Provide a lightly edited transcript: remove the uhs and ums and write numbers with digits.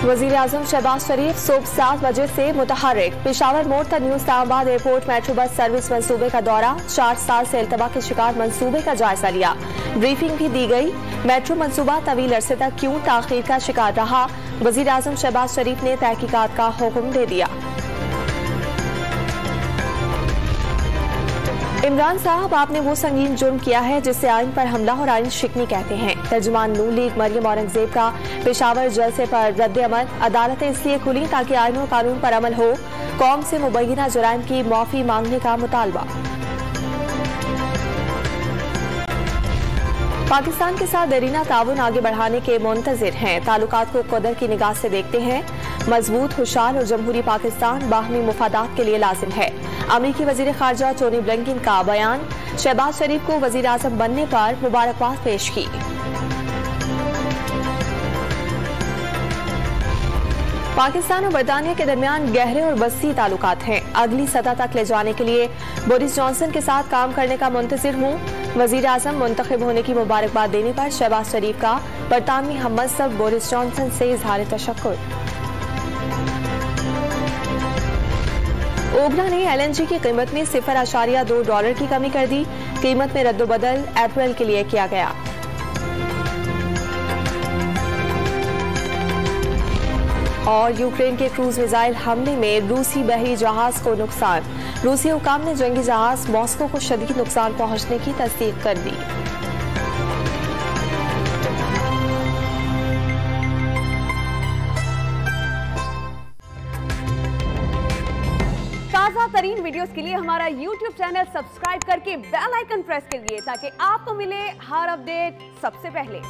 वजीर आजम शहबाज शरीफ सुबह 7 बजे से मुतहर्रिक पेशावर मोड़ तक new Islamabad airport metro bus service मंसूबे का दौरा, 4 साल से इल्तवा के शिकार मंसूबे का जायजा लिया। ब्रीफिंग भी दी गई। मेट्रो मंसूबा तवील अरसे तक क्यों ताखीर का शिकार रहा, वजीर आजम शहबाज शरीफ ने तहकीकात का हुक्म दे दिया। इमरान साहब, आपने वो संगीन जुर्म किया है जिससे आइन पर हमला और आइन शिकनी कहते हैं। तर्जुमान नून लीग मरियम औरंगजेब का पेशावर जलसे पर रद्द अमल, अदालतें इसलिए खुली ताकि आइन और कानून पर अमल हो। कौम से मुबैना जुराइम की माफी मांगने का मुतालबा। पाकिस्तान के साथ देरीना ताउन आगे बढ़ाने के मुंतजिर हैं। ताल्लुकात को कदर की निगाह से देखते हैं। मजबूत, खुशहाल और जमहूरी पाकिस्तान बाहमी मुफादात के लिए लाजिम है। अमरीकी वजीर खारजा टोनी ब्लिंकन का बयान, शहबाज शरीफ को वजीर आजम बनने पर मुबारकबाद पेश की। पाकिस्तान और बरतानिया के दरमियान गहरे और वसी ताल्लुकात हैं। अगली सतह तक ले जाने के लिए बोरिस जॉनसन के साथ काम करने का मुंतजिर हूँ। वजीर आजम मुंतखब होने की मुबारकबाद देने पर शहबाज शरीफ का बरतानवी हममंसब बोरिस जॉनसन से इजहार तशक्कुर। ओगला ने LNG की कीमत में $0.2 की कमी कर दी। कीमत में रद्दोबदल अप्रैल के लिए किया गया। और यूक्रेन के क्रूज मिसाइल हमले में रूसी बहरी जहाज को नुकसान। रूसी हुकाम ने जंगी जहाज मॉस्को को शदीद नुकसान पहुंचने की तस्दीक कर दी। ताज़ा तरीन वीडियोस के लिए हमारा YouTube चैनल सब्सक्राइब करके बेल आइकन प्रेस करिए ताकि आपको मिले हर अपडेट सबसे पहले।